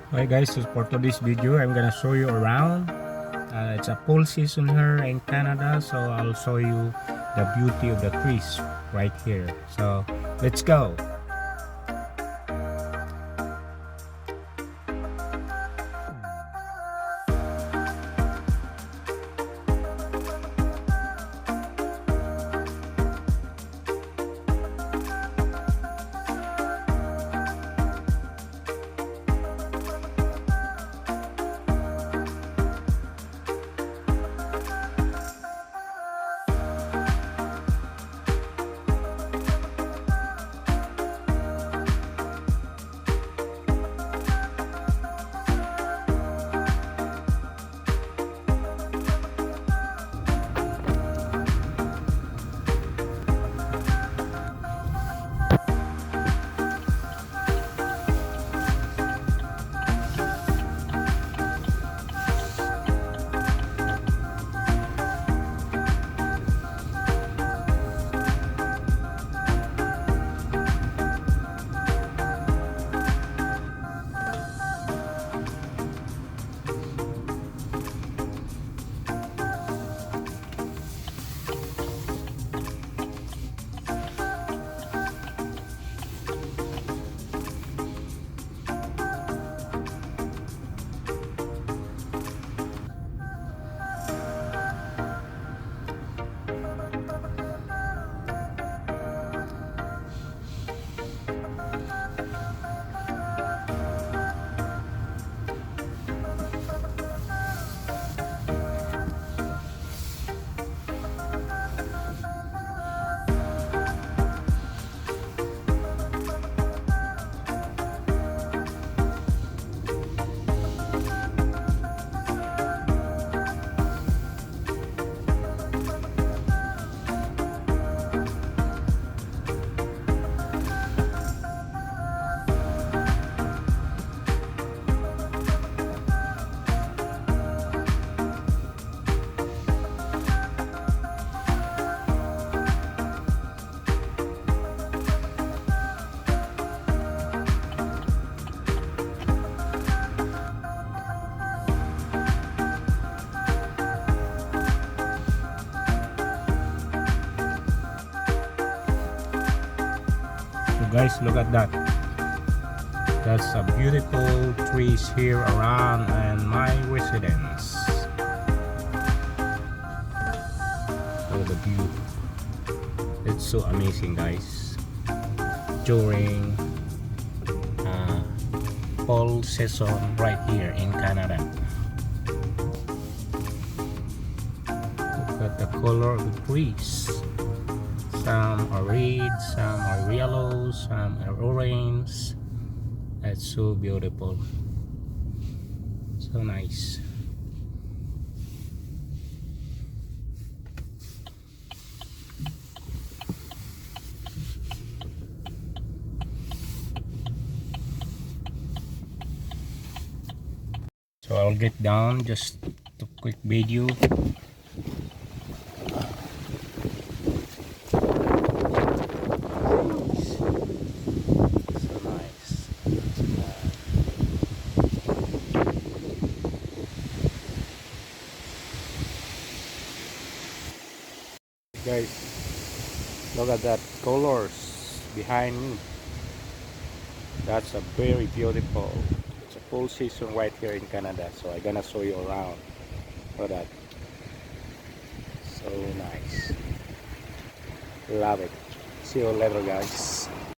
Hi guys, so for today's video, I'm gonna show you around. It's a fall season here in Canada, so I'll show you the beauty of the trees right here. So let's go. So guys, look at that. That's a beautiful trees here around and my residence. Oh, the view. It's so amazing, guys. During fall season right here in Canada. Look at the color of the trees. Some are red, some are yellow, some are orange. That's so beautiful. So nice. So I'll get down just a quick video. Guys, look at that colors behind me. That's a very beautiful. It's a full season right here in Canada, so I'm gonna show you around. Look at that. So nice. Love it. See you later, guys.